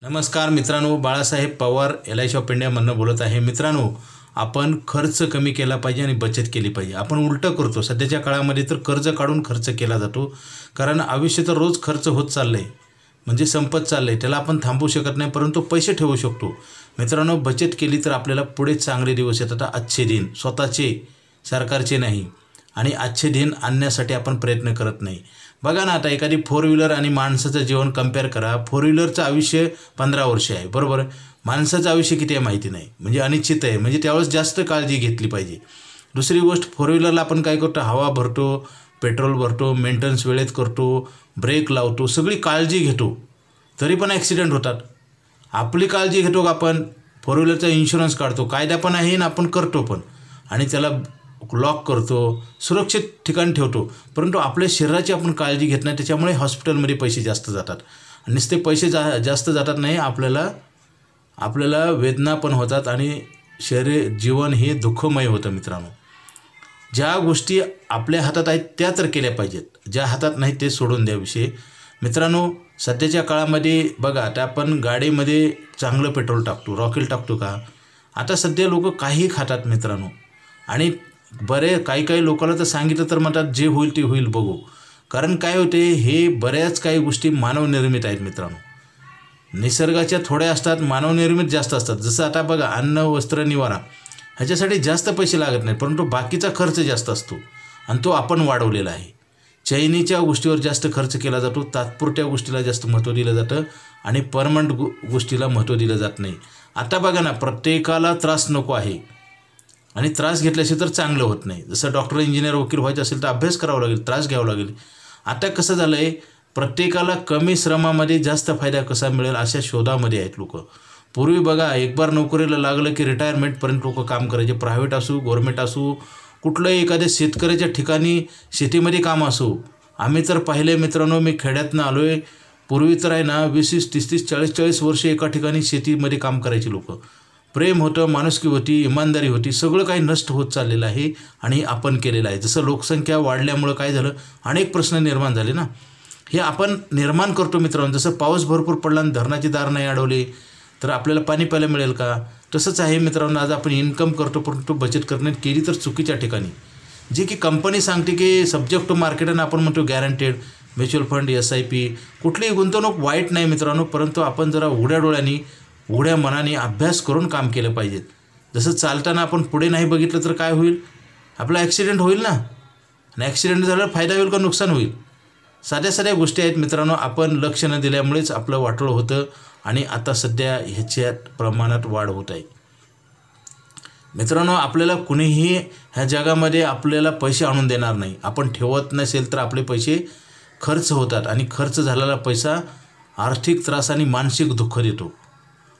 नमस्कार मित्रांनो, Balasaheb Pawar LIC of इंडियामधनं बोलत आहे। मित्रांनो, आपण खर्च कमी केला पाहिजे आणि बचत केली पाहिजे। आपण उलटं करतो। सध्याच्या काळामध्ये तर कर्ज काढून खर्च केला जातो, कारण आयुष्य तर रोज खर्च होत चाललंय, म्हणजे संपत चाललंय। त्याला आपण थांबवू शकत नाही, परंतु पैसे ठेवू शकतो। मित्रांनो, बचत केली तर आपल्याला पुढे चांगले दिवस येतात। अच्छे दिन स्वतःचे, सरकारचे नाही, आणि अच्छे दिन आणण्यासाठी आपण प्रयत्न करत नाही। बघा ना, आता एखादी 4 व्हीलर आणि माणसाचं जीवन कंपेअर करा। 4 व्हीलरचं आयुष्य 15 वर्ष आहे, बरोबर। माणसाचं आयुष्य किती आहे माहिती नाही, म्हणजे अनिश्चित आहे, म्हणजे त्यावेळेस जास्त काळजी घेतली पाहिजे। दुसरी गोष्ट, 4 व्हीलरला आपण काय करतो, हवा भरतो, पेट्रोल भरतो, मेंटेनन्स वेळेत करतो, ब्रेक लावतो, सगळी काळजी घेतो, तरी पण ॲक्सिडेंट होतात। आपली काळजी घेतो का आपण? 4 व्हीलरचा इन्शुरन्स काढतो, कायदा पण आहे आणि आपण करतो पण, आणि त्याला लॉक करतो, सुरक्षित ठिकाणी ठेवतो, परंतु आपल्या शरीराची आपण काळजी घेत नाही। त्याच्यामुळे हॉस्पिटलमध्ये पैसे जास्त जातात, आणि नुसते पैसे जास्त जातात नाही, आपल्याला वेदना पण होतात, आणि जीवन हे दुःखमय होतं। मित्रांनो, ज्या गोष्टी आपल्या हातात आहेत त्या तर केल्या पाहिजेत, ज्या हातात नाही ते सोडून द्या विषय। मित्रांनो, सध्याच्या काळामध्ये बघा, आता आपण गाडीमध्ये चांगलं पेट्रोल टाकतो, रॉकेल टाकतो का? आता सध्या लोक काही खातात मित्रांनो, आणि काही लोकांना तर सांगितलं तर म्हणतात जे होईल ते होईल बघू, कारण काय होते, हे बऱ्याच काही गोष्टी मानवनिर्मित आहेत मित्रांनो। निसर्गाच्या थोड्या असतात, मानवनिर्मित जास्त असतात। जसं आता बघा, अन्न, वस्त्र, निवारा ह्याच्यासाठी जास्त पैसे लागत नाही, परंतु बाकीचा खर्च जास्त असतो, आणि तो आपण वाढवलेला आहे। चैनीच्या गोष्टीवर जास्त खर्च केला जातो, तात्पुरत्या गोष्टीला जास्त महत्त्व दिलं जातं, आणि परमनंट गोष्टीला महत्त्व दिलं जात नाही। आता बघा ना, प्रत्येकाला त्रास नको आहे, आणि त्रास घेतल्याशिवाय तर चांगलं होत नाही। जसं डॉक्टर, इंजिनियर, वकील व्हायचं असेल तर अभ्यास करावा लागेल, त्रास घ्यावा लागेल। आता कसं झालं आहे, प्रत्येकाला कमी श्रमामध्ये जास्त फायदा कसा मिळेल अशा शोधामध्ये आहेत लोक। पूर्वी बघा, एक बार नोकरीला लागलं की रिटायरमेंटपर्यंत लोक काम करायचे, प्रायव्हेट असो, गव्हर्मेंट असो, कुठलंही एखाद्या शेतकऱ्याच्या ठिकाणी शेतीमध्ये काम असो। आम्ही तर पाहिले मित्रांनो, मी खेड्यातनं आलो आहे, पूर्वी तर आहे ना 20-20, 30-30, 40-40 वर्ष एका ठिकाणी शेतीमध्ये काम करायचे लोक। प्रेम होतं, माणुसकी होती, इमानदारी होती, सगळं काही नष्ट होत चाललेलं आहे, आणि आपण केलेलं आहे। जसं लोकसंख्या वाढल्यामुळं काय झालं, अनेक प्रश्न निर्माण झाले ना, हे आपण निर्माण करतो मित्रांनो। जसं पाऊस भरपूर पडला आणि धरणाची दार नाही अडवले तर आपल्याला पाणी प्यायला मिळेल का? तसंच आहे मित्रांनो, आज आपण इन्कम करतो, परंतु बचत करण्यात केली तर चुकीच्या ठिकाणी, जे की कंपनी सांगते की सब्जेक्ट टू मार्केट, आणि आपण म्हणतो गॅरंटेड, म्युच्युअल फंड, SIP, कुठलीही गुंतवणूक वाईट नाही मित्रांनो, परंतु आपण जरा उघड्या डोळ्यांनी, उघड्या मनाने अभ्यास करून काम केलं पाहिजे। जसं चालताना आपण पुढे नाही बघितलं तर काय होईल, आपला ॲक्सिडेंट होईल ना, आणि ॲक्सिडेंट झाल्यावर फायदा होईल का नुकसान होईल? साध्या साध्या गोष्टी आहेत मित्रांनो, आपण लक्ष न दिल्यामुळेच आपलं वाटोळं होतं, आणि आता सध्या ह्याच्यात प्रमाणात वाढ होत आहे। मित्रांनो, आपल्याला कुणीही ह्या जगामध्ये आपल्याला पैसे आणून देणार नाही। आपण ठेवत नसेल तर आपले पैसे खर्च होतात, आणि खर्च झालेला पैसा आर्थिक त्रास आणि मानसिक दुःख देतो,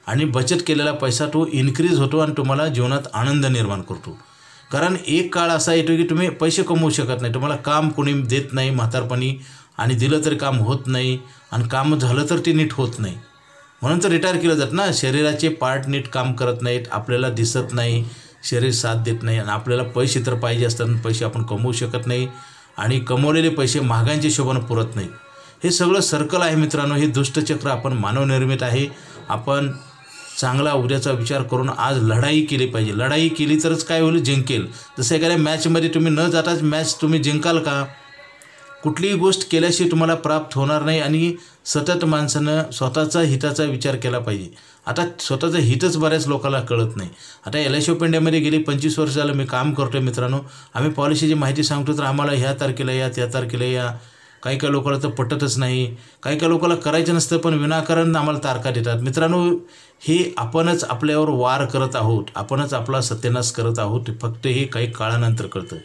आणि बचत केलेला पैसा तो इन्क्रीज होतो, आणि तुम्हाला जीवनात आनंद निर्माण करतो। कारण एक काळ असा येतो की तुम्ही पैसे कमवू शकत नाही, तुम्हाला काम कोणी देत नाही म्हातारपणी, आणि दिलं तरी काम होत नाही, आणि काम झालं तर ते नीट होत नाही, म्हणून तर रिटायर केलं जातं ना। शरीराचे पार्ट नीट काम करत नाहीत, आपल्याला दिसत नाही, शरीर साथ देत नाही, आणि आपल्याला पैसे तर पाहिजे असतात, पैसे आपण कमवू शकत नाही, आणि कमवलेले पैसे महागांच्या शोभानं पुरत नाहीत। हे सगळं सर्कल आहे मित्रांनो, हे दुष्टचक्र आपण मानवनिर्मित आहे। आपण चांगला उद्याचा विचार करून आज लढाई केली पाहिजे। लढाई केली तरच काय होईल, जिंकेल। जसं एखाद्या मॅचमध्ये तुम्ही न जाताच मॅच तुम्ही जिंकाल का? कुठलीही गोष्ट केल्याशिवाय तुम्हाला प्राप्त होणार नाही, आणि सतत माणसानं स्वतःचा हिताचा विचार केला पाहिजे। आता स्वतःचं हितच बऱ्याच लोकांना कळत नाही। आता LIC ऑफ इंडियामध्ये गेली 25 वर्ष झालं मी काम करतो आहे मित्रांनो। आम्ही पॉलिसीची माहिती सांगतो तर आम्हाला ह्या तारखेला या, त्या तारखेला या, काही लोकांना तर पटतच नाही, काही लोकांना करायचं नसतं, पण विनाकारण आम्हाला तारखा देतात। मित्रांनो, हे आपणच आपल्यावर वार करत आहोत, आपणच आपला सत्यानाश करत आहोत, फक्त हे काही काळानंतर कळतं।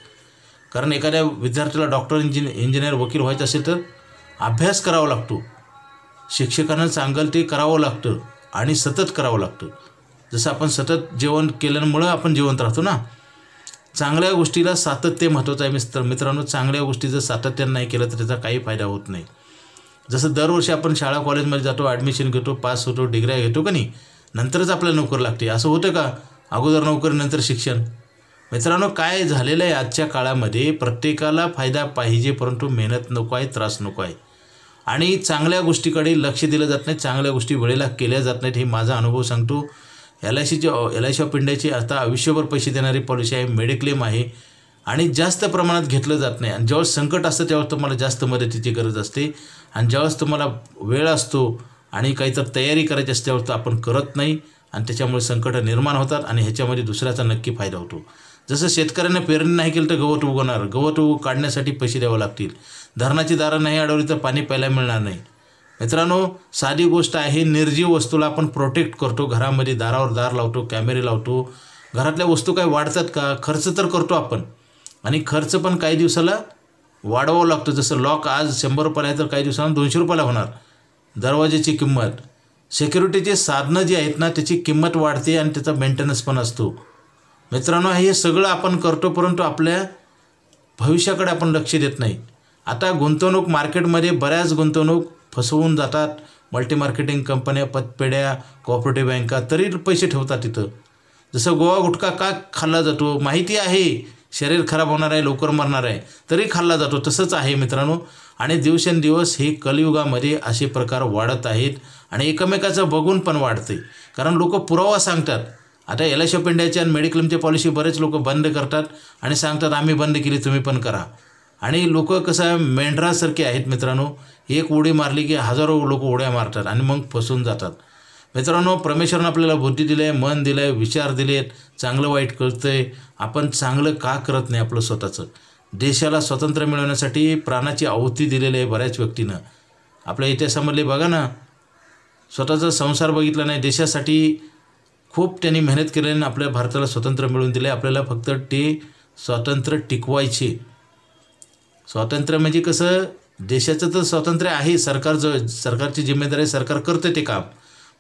कारण एखाद्या विद्यार्थ्याला डॉक्टर, इंजिनियर, वकील व्हायचं असेल तर अभ्यास करावा लागतो, शिक्षकांना सांगाल ते करावं लागतं, आणि सतत करावं लागतं। जसं आपण सतत जेवण केल्यामुळं आपण जिवंत राहतो ना। चांगल्या गोष्टीला सातत्य महत्त्वाचं आहे मित्रांनो। चांगल्या गोष्टी जर सातत्यानं नाही केलं तर त्याचा काही फायदा होत नाही। जसं दरवर्षी आपण शाळा कॉलेजमध्ये जातो, ॲडमिशन घेतो, पास होतो, डिग्र्या घेतो का नाही, नंतरच आपल्याला नोकरी लागते, असं होतं का? अगोदर नोकरी नंतर शिक्षण? मित्रांनो, काय झालेलं आहे आजच्या काळामध्ये, प्रत्येकाला फायदा पाहिजे, परंतु मेहनत नको आहे, त्रास नको आहे। आणि चांगल्या गोष्टीकडे लक्ष दिलं जात नाही, चांगल्या गोष्टी वेळेला केल्या जात नाहीत. हे माझा अनुभव सांगतो. LIC ऑफ इंडियाची आता आयुष्यभर पैसे देणारी पॉलिसी आहे, मेडिक्लेम आहे आणि जास्त प्रमाणात घेतलं जात नाही. आणि ज्यावेळेस संकट असतं त्यावेळेस तुम्हाला जास्त मदतीची गरज असते आणि ज्यावेळेस तुम्हाला वेळ असतो आणि काहीतरी तयारी करायची असते त्यावेळेस आपण करत नाही आणि त्याच्यामुळे संकट निर्माण होतात आणि ह्याच्यामध्ये दुसऱ्याचा नक्की फायदा होतो. जसं शेतकऱ्यांना पेरणी नाही केलं तर गवत उगवणार, गवत काढण्यासाठी पैसे द्यावे लागतील. धरणाची दारं नाही अडवली तर पाणी प्यायला मिळणार नाही. मित्रांनो, साधी गोष्ट आहे. निर्जीव वस्तूला आपण प्रोटेक्ट करतो, घरामध्ये दारावर दार लावतो, कॅमेरे लावतो. घरातल्या वस्तू काय वाढतात का? खर्च तर करतो आपण आणि खर्च पण काही दिवसाला वाढवावं लागतो. जसं लॉक आज 100 रुपयाला आहे तर काही दिवसांना 200 रुपयाला होणार. दरवाजाची किंमत, सिक्युरिटीची साधनं जी आहेत ना त्याची किंमत वाढते आणि त्याचा मेंटेनन्स पण असतो. मित्रांनो, हे सगळं आपण करतो परंतु आपल्या भविष्याकडे आपण लक्ष देत नाही. आता गुंतवणूक मार्केटमध्ये बऱ्याच गुंतवणूक फसवून जातात. मल्टी मार्केटिंग कंपन्या, पतपेढ्या, कोऑपरेटिव्ह बँका तरी पैसे ठेवतात तिथं. जसं गोवा गुटखा का खाल्ला जातो माहिती आहे, शरीर खराब होणार आहे, लवकर मरणार आहे, तरी खाल्ला जातो. तसंच आहे मित्रांनो. आणि दिवसेंदिवस हे कलियुगामध्ये असे प्रकार वाढत आहेत आणि एकमेकाचं बघून पण वाढते. कारण लोक पुरावा सांगतात. आता LIC ऑफ इंडियाची आणि मेडिक्लेमची पॉलिसी बरेच लोक बंद करतात आणि सांगतात आम्ही बंद केली तुम्ही पण करा. आणि लोक कसं मेंढरासारखे आहेत मित्रांनो. एक उडी मारली की हजारो लोक उड्या मारतात आणि मग फसून जातात. मित्रांनो, परमेश्वरानं आपल्याला बुद्धी दिली आहे, मन दिलं आहे, विचार दिले आहेत, चांगलं वाईट कळतं आहे. आपण चांगलं का करत नाही आपलं स्वतःचं? देशाला स्वातंत्र्य मिळवण्यासाठी प्राणाची आहुती दिलेली आहे बऱ्याच व्यक्तीनं. आपल्या इतिहासामधले बघा ना, स्वतःचा संसार बघितला नाही, देशासाठी खूप त्यांनी मेहनत केली आणि आपल्या भारताला स्वातंत्र्य मिळवून दिले. आपल्याला फक्त ते स्वातंत्र्य टिकवायचे. स्वातंत्र्य म्हणजे कसं, देशाचं तर स्वातंत्र्य आहे, सरकारची जिम्मेदारी, सरकार करते ते काम.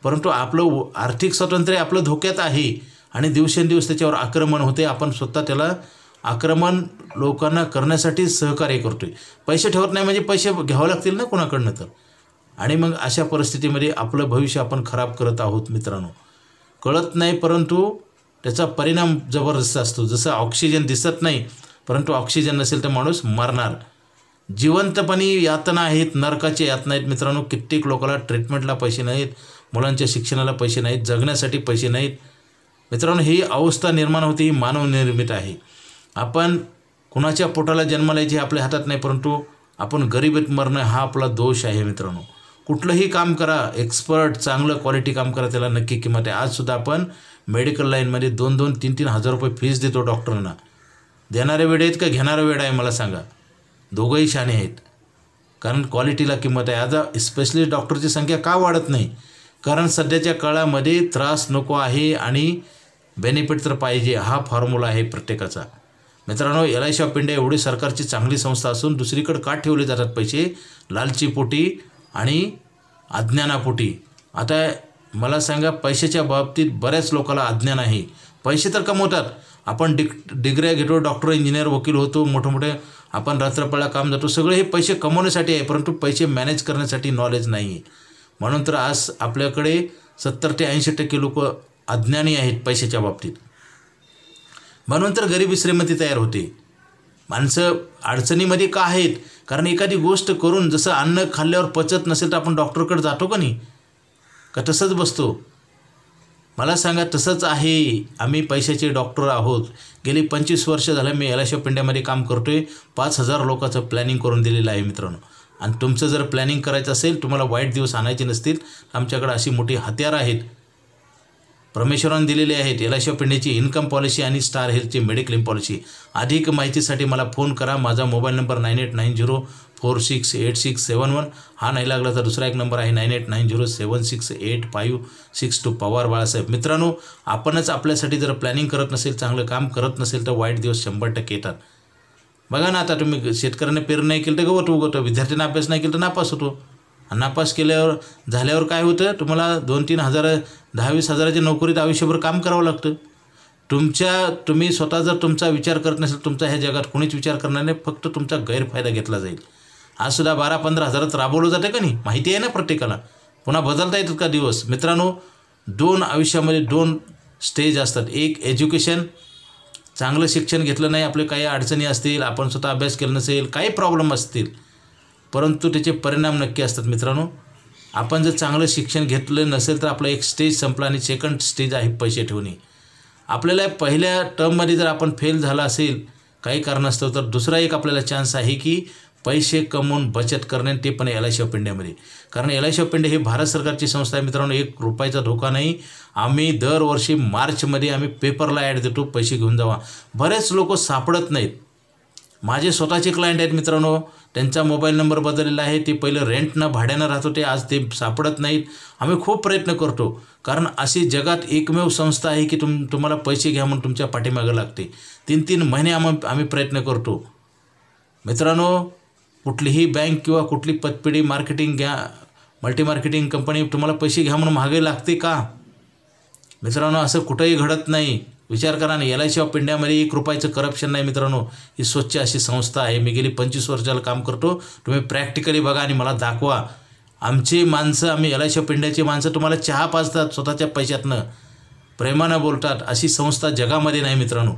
परंतु आपलं आर्थिक स्वातंत्र्य आपलं धोक्यात आहे आणि दिवसेंदिवस त्याच्यावर आक्रमण होते. आपण स्वतः त्याला आक्रमण लोकांना करण्यासाठी सहकार्य करतो आहे. पैसे ठेवत नाही म्हणजे पैसे घ्यावं लागतील ना कोणाकडनं तर. आणि मग अशा परिस्थितीमध्ये आपलं भविष्य आपण खराब करत आहोत मित्रांनो. कळत नाही परंतु त्याचा परिणाम जबरदस्त असतो. जसं ऑक्सिजन दिसत नाही परंतु ऑक्सिजन नसेल तर माणूस मरणार. जिवंतपणी यातना आहेत, नरकाची यातना आहेत मित्रांनो. कित्येक लोकांना ट्रीटमेंटला पैसे नाहीत, मुलांच्या शिक्षणाला पैसे नाहीत, जगण्यासाठी पैसे नाहीत. मित्रांनो, ही अवस्था निर्माण होते, ही मानवनिर्मित आहे. आपण कुणाच्या पोटाला जन्माला यायची आपल्या हातात नाही, परंतु आपण गरिबीत मरणं हा आपला दोष आहे मित्रांनो. कुठलंही काम करा, एक्सपर्ट चांगलं क्वालिटी काम करा, त्याला नक्की किंमत आहे. आजसुद्धा आपण मेडिकल लाईनमध्ये 2-2, 3-3 हजार रुपये फीस देतो डॉक्टरांना. देणारे वेळ आहेत का घेणारा वेळ आहे मला सांगा? दोघंही शहाणे आहेत. कारण क्वालिटीला किंमत आहे. आता स्पेशलिस्ट डॉक्टरची संख्या का वाढत नाही? कारण सध्याच्या काळामध्ये त्रास नको आहे आणि बेनिफिट तर पाहिजे, हा फॉर्म्युला आहे प्रत्येकाचा. मित्रांनो, LIC ऑफ इंडिया एवढी सरकारची चांगली संस्था असून दुसरीकडे का ठेवले जातात पैसे? लालचीपोटी आणि अज्ञानापोटी. आता मला सांगा, पैशाच्या बाबतीत बऱ्याच लोकांना अज्ञान आहे. पैसे तर कमवतात. आपण डिग्र्या घेतो, डॉक्टर, इंजिनियर, वकील होतो, मोठे आपण रात्रपळा काम जातो. सगळे हे पैसे कमवण्यासाठी आहे परंतु पैसे मॅनेज करण्यासाठी नॉलेज नाही आहे. म्हणून तर आज आपल्याकडे 70 ते 80% लोक अज्ञानी आहेत पैशाच्या बाबतीत. म्हणून तर गरिबी श्रीमंती तयार होते. माणसं अडचणीमध्ये का आहेत? कारण एखादी गोष्ट करून, जसं अन्न खाल्ल्यावर पचत नसेल तर आपण डॉक्टरकडे जातो का नाही? का तसंच बसतो? मला सांगा, तसंच आहे. आम्ही पैशाचे डॉक्टर आहोत. गेली 25 वर्ष झालं मी LIC ऑफ इंडियामध्ये काम करतो आहे. 5000 लोकांचं प्लॅनिंग करून दिलेलं आहे मित्रांनो. आणि तुमचं जर प्लॅनिंग करायचं असेल, तुम्हाला वाईट दिवस आणायचे नसतील, आमच्याकडे अशी मोठी हत्यारं आहेत, परमेश्वराने दिलेले आहेत. LIC ऑफ इंडियाची इन्कम पॉलिसी आणि स्टार हेल्थची मेडिक्लेम पॉलिसी. अधिक माहितीसाठी मला फोन करा. माझा मोबाईल नंबर 9890468671. हा नाही लागला तर दुसरा एक नंबर आहे 9890768562. पवार बाळासाहेब. मित्रांनो, आपणच आपल्यासाठी जर प्लॅनिंग करत नसेल, चांगलं काम करत नसेल तर वाईट दिवस 100% येतात. बघा ना, आता तुम्ही शेतकऱ्याने पेरणी नाही केलं तर गवत उगवतं, विद्यार्थ्यांना अभ्यास नाही केलं तर नापास होतो. नापास झाल्यावर काय होतं? तुम्हाला 2-3 हजार, 10-20 हजाराच्या नोकरीत आयुष्यभर काम करावं लागतं. तुम्ही स्वतः जर तुमचा विचार करत नसेल, तुमचा ह्या जगात कोणीच विचार करणार नाही, फक्त तुमचा गैरफायदा घेतला जाईल. आज सुद्धा 12-15 हजारात राबवलं जातं का नाही? माहिती आहे ना प्रत्येकाला. पुन्हा बदलता येतात का दिवस? मित्रांनो, 2 आयुष्यामध्ये 2 स्टेज असतात. एक एज्युकेशन, चांगलं शिक्षण घेतलं नाही, आपले काही अडचणी असतील, आपण स्वतः अभ्यास केला नसेल, काही प्रॉब्लेम असतील, परंतु त्याचे परिणाम नक्की असतात मित्रांनो. आपण जर चांगलं शिक्षण घेतलं नसेल तर आपला एक स्टेज संपला आणि सेकंड स्टेज आहे पैसे ठेवणे. आपल्याला पहिल्या टर्ममध्ये जर आपण फेल झाला असेल काही कारणास्तव तर दुसरा एक आपल्याला चान्स आहे की पैसे कमवून बचत करणे, ते पण LIC ऑफ इंडियामध्ये. कारण LIC ऑफ इंडिया ही भारत सरकारची संस्था आहे मित्रांनो. 1 रुपयाचा धोका नाही. आम्ही दरवर्षी मार्चमध्ये आम्ही पेपरला ॲड देतो, पैसे घेऊन जावा. बरेच लोक सापडत नाहीत. माझे स्वतःचे क्लायंट आहेत मित्रांनो, त्यांचा मोबाईल नंबर बदललेला आहे. ते पहिलं रेंटनं भाड्यानं राहत होते, आज ते सापडत नाहीत. आम्ही खूप प्रयत्न करतो कारण अशी जगात एकमेव संस्था आहे की तुम्हाला पैसे घ्या म्हणून तुमच्या पाठीमागं लागते. 3-3 महिने आम्ही प्रयत्न करतो मित्रांनो. कुठलीही बँक किंवा कुठली पतपेढी मार्केटिंग घ्या, मल्टी मार्केटिंग कंपनी तुम्हाला पैसे घ्या म्हणून मागे लागते का मित्रांनो? असं कुठंही घडत नाही. विचार करा ना, LIC ऑफ इंडियामध्ये 1 रुपयाचं करप्शन नाही मित्रांनो. ही स्वच्छ अशी संस्था आहे. मी गेली 25 वर्षाला काम करतो. तुम्ही प्रॅक्टिकली बघा आणि मला दाखवा. आमची माणसं, आम्ही LIC ऑफ इंडियाची माणसं तुम्हाला चहा पाजतात स्वतःच्या पैशातनं, प्रेमानं बोलतात. अशी संस्था जगामध्ये नाही मित्रांनो.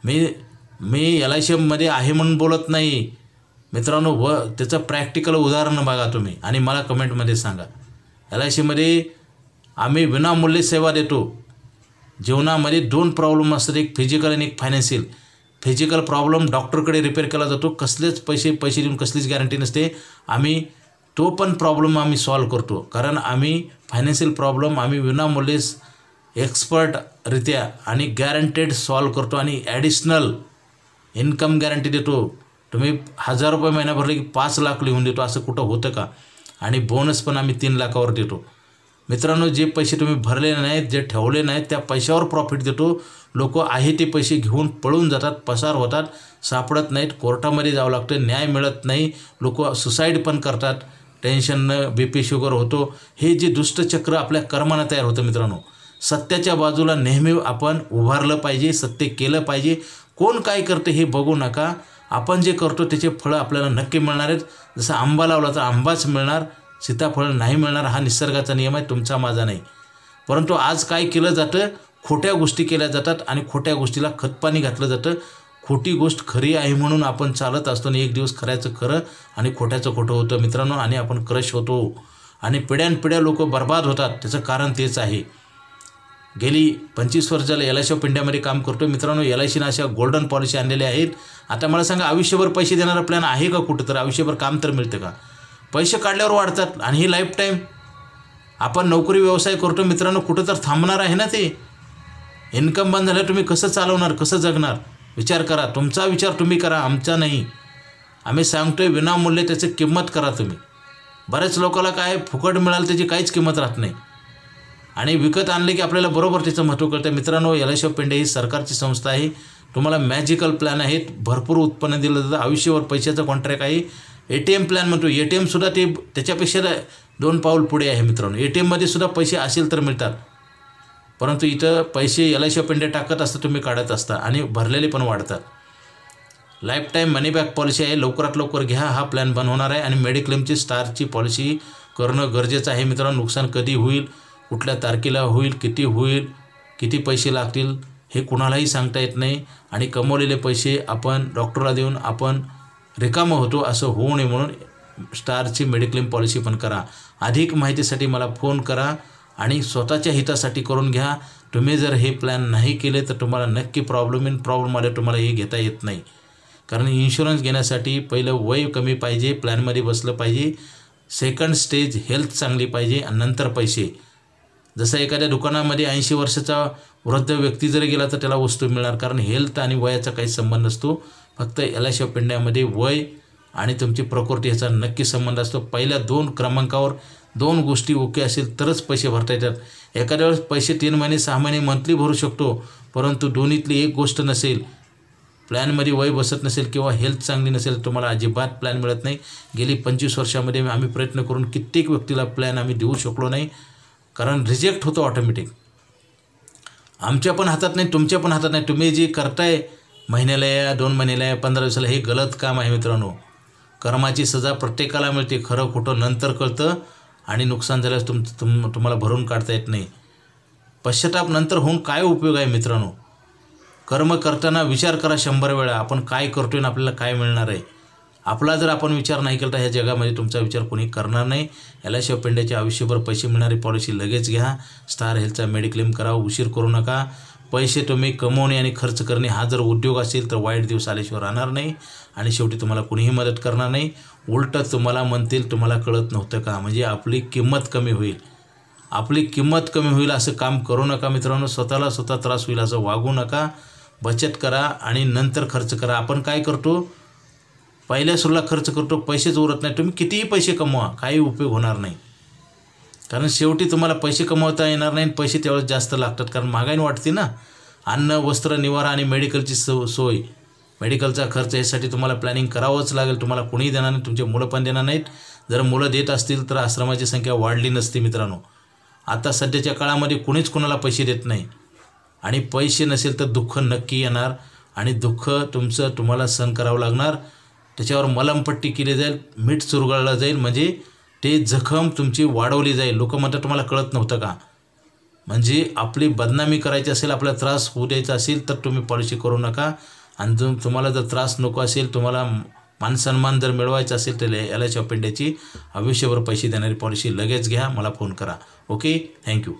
मी LIC मध्ये आहे म्हणून बोलत नाही मित्रांनो. त्याचं प्रॅक्टिकल उदाहरण बघा तुम्ही आणि मला कमेंटमध्ये सांगा. LIC मध्ये आम्ही विनामूल्य सेवा देतो. जीवनामध्ये 2 प्रॉब्लेम असतात, एक फिजिकल आणि एक फायनान्शियल. फिजिकल प्रॉब्लेम डॉक्टरकडे रिपेअर केला जातो, कसलेच पैसे देऊन कसलीच गॅरंटी नसते. आम्ही तो पण प्रॉब्लेम आम्ही सॉल्व करतो. कारण आम्ही फायनान्शियल प्रॉब्लेम आम्ही विनामूल्य एक्सपर्टरित्या आणि गॅरंटेड सॉल्व करतो आणि ॲडिशनल इन्कम गॅरंटी देतो. तुम्ही 1000 रुपये महिना भरले की 5 लाख लिहून देतो. असं कुठं होतं का? आणि बोनस पण आम्ही 3 लाखावर देतो मित्रांनो. जे पैसे तुम्ही भरले नाहीत, जे ठेवले नाहीत, त्या पैशावर प्रॉफिट देतो. लोक आहे ते पैसे घेऊन पळून जातात, पसार होतात, सापडत नाहीत, कोर्टामध्ये जावं लागतं, न्याय मिळत नाही, लोक सुसाईड पण करतात, टेन्शननं BP शुगर होतो. हे जे दुष्टचक्र आपल्या कर्मानं तयार होतं मित्रांनो. सत्याच्या बाजूला नेहमी आपण उभारलं पाहिजे, सत्य केलं पाहिजे. कोण काय करते हे बघू नका. आपण जे करतो त्याचे फळं आपल्याला नक्की मिळणार आहेत. जसं आंबा लावला तर आंबाच मिळणार, सीताफळ नाही मिळणार. हा निसर्गाचा नियम आहे, तुमचा माझा नाही. परंतु आज काय केलं जातं, खोट्या गोष्टी केल्या जातात आणि खोट्या गोष्टीला खतपाणी घातलं जातं. खोटी गोष्ट खरी आहे म्हणून आपण चालत असतो आणि एक दिवस खऱ्याचं खरं आणि खोट्याचं खोटं होतं मित्रांनो. आणि आपण क्रश होतो आणि पिढ्यानपिढ्या लोक बर्बाद होतात. त्याचं कारण तेच आहे. गेली 25 वर्ष झालं LIC ऑफ इंडियामध्ये काम करतो मित्रांनो. LICनं अशा गोल्डन पॉलिसी आणलेल्या आहेत. आता मला सांगा, आयुष्यभर पैसे देणारा प्लॅन आहे का कुठं? तर आयुष्यभर काम तर मिळतं का? पैसे काढल्यावर वाढतात आणि ही लाईफ टाईम. आपण नोकरी व्यवसाय करतो मित्रांनो, कुठं तर थांबणार आहे ना ते. इन्कम बंद झालं, तुम्ही कसं चालवणार, कसं जगणार? विचार करा. तुमचा विचार तुम्ही करा, आमचा नाही. आम्ही सांगतोय विनामूल्य त्याची किंमत करा तुम्ही. बऱ्याच लोकांना काय फुकट मिळालं त्याची काहीच किंमत राहत नाही आणि विकत आणले की आपल्याला बरोबर त्याचं महत्त्व कळतं मित्रांनो. LIC ऑफ इंडिया ही सरकारची संस्था आहे. तुम्हाला मॅजिकल प्लॅन आहेत, भरपूर उत्पन्न दिलं जातं, आयुष्यभर पैशाचा कॉन्ट्रॅक्ट आहे. ATM प्लॅन म्हणतो, ATMसुद्धा ते त्याच्यापेक्षा 2 पाऊल पुढे आहे मित्रांनो. ATMमध्ये सुद्धा पैसे असेल तर मिळतात, परंतु इथं पैसे LIC ऑफ इंडिया टाकत असतं, तुम्ही काढत असता आणि भरलेले पण वाढतात. लाईफ टाईम मनी बॅक पॉलिसी आहे. लवकरात लवकर घ्या, हा प्लॅन बंद होणार आहे. आणि मेडिक्लेमची स्टारची पॉलिसी करणं गरजेचं आहे मित्रांनो. नुकसान कधी होईल, कुठल्या तारखेला होईल, किती होईल, किती पैसे लागतील हे कुणालाही सांगता येत नाही. आणि कमवलेले पैसे आपण डॉक्टरला देऊन आपण रिकामं होतो, असं होऊ नये म्हणून स्टारची मेडिक्लेम पॉलिसी पण करा. अधिक माहितीसाठी मला फोन करा आणि स्वतःच्या हितासाठी करून घ्या. तुम्ही जर हे प्लॅन नाही केले तर तुम्हाला नक्की प्रॉब्लेम आले, तुम्हाला हे घेता येत नाही. कारण इन्शुरन्स घेण्यासाठी पहिलं वय कमी पाहिजे, प्लॅनमध्ये बसलं पाहिजे, सेकंड स्टेज हेल्थ चांगली पाहिजे आणि नंतर पैसे. जसं एखाद्या दुकानामध्ये 80 वर्षाचा वृद्ध व्यक्ती जर गेला तर त्याला वस्तू मिळणार, कारण हेल्थ आणि वयाचा काही संबंध नसतो. फक्त LIC ऑफ इंडियामध्ये वय आणि तुमची प्रकृती ह्याचा नक्की संबंध असतो. पहिल्या 2 क्रमांकावर 2 गोष्टी ओके असेल तरच पैसे भरता येतात. एखाद्या वेळेस पैसे 3 महिने 6 महिने मंथली भरू शकतो, परंतु दोन्हीतली एक गोष्ट नसेल, प्लॅनमध्ये वय बसत नसेल किंवा हेल्थ चांगली नसेल, तुम्हाला अजिबात प्लॅन मिळत नाही. गेली 25 वर्षामध्ये आम्ही प्रयत्न करून कित्येक व्यक्तीला प्लॅन आम्ही देऊ शकलो नाही, कारण रिजेक्ट होतो ऑटोमॅटिक. आमच्या पण हातात नाही, तुमच्या पण हातात नाही. तुम्ही जे करताय महिन्याला या, 2 महिन्याला या, 15 दिवसाला, हे गलत काम आहे मित्रांनो. कर्माची सजा प्रत्येकाला मिळते. खरं खोटं नंतर कळतं आणि नुकसान झाल्यास तुम्हाला भरून काढता येत नाही. पश्चाताप नंतर होऊन काय उपयोग आहे मित्रांनो? कर्म करताना विचार करा 100 वेळा, आपण काय करतोय आणि आपल्याला काय मिळणार आहे. आपला जर आपण विचार नाही केला तर ह्या जगामध्ये तुमचा विचार कोणी करणार नाही. LIC ऑफ इंडियाची आयुष्यभर पैसे मिळणारी पॉलिसी लगेच घ्या. स्टार हेल्थचा मेडिक्लेम करा, उशीर करू नका. पैसे तुम्ही कमवणे आणि खर्च करणे हा जर उद्योग असेल तर वाईट दिवस आल्याशिवाय राहणार नाही आणि शेवटी तुम्हाला कोणीही मदत करणार नाही. उलटं तुम्हाला म्हणतील तुम्हाला कळत नव्हतं का, म्हणजे आपली किंमत कमी होईल. आपली किंमत कमी होईल असं काम करू नका मित्रांनो. स्वतःला स्वतः त्रास होईल असं वागू नका. बचत करा आणि नंतर खर्च करा. आपण काय करतो, पहिल्या सुरुला खर्च करतो, पैसेच उरत नाही. तुम्ही कितीही पैसे कमवा, काही उपयोग होणार नाही. कारण शेवटी तुम्हाला पैसे कमवता येणार नाही, पैसे तेवढेच जास्त लागतात. कारण महागाई वाढते ना. अन्न, वस्त्र, निवारा आणि मेडिकलची सोय, मेडिकलचा खर्च यासाठी तुम्हाला प्लॅनिंग करावंच लागेल. तुम्हाला कोणीही देणार नाही, तुमचे मुलं पण देणार नाहीत. जर मुलं देत असतील तर आश्रमाची संख्या वाढली नसती मित्रांनो. आता सध्याच्या काळामध्ये कुणीच कुणाला पैसे देत नाही आणि पैसे नसेल तर दुःख नक्की येणार आणि दुःख तुमचं तुम्हाला सहन करावं लागणार. त्याच्यावर मलमपट्टी केली जाईल, मीठ चुरगळलं जाईल, म्हणजे ते जखम तुमची वाढवली जाईल. लोक म्हणतात तुम्हाला कळत नव्हतं का. म्हणजे आपली बदनामी करायची असेल, आपला त्रास होऊ द्यायचा असेल तर तुम्ही पॉलिसी करू नका. आणि तुम्हाला जर त्रास नको असेल, तुम्हाला मानसन्मान जर मिळवायचा असेल तर LIC ऑफ इंडियाची आयुष्यभर पैसे देणारी पॉलिसी लगेच घ्या. मला फोन करा. Okay, thank you.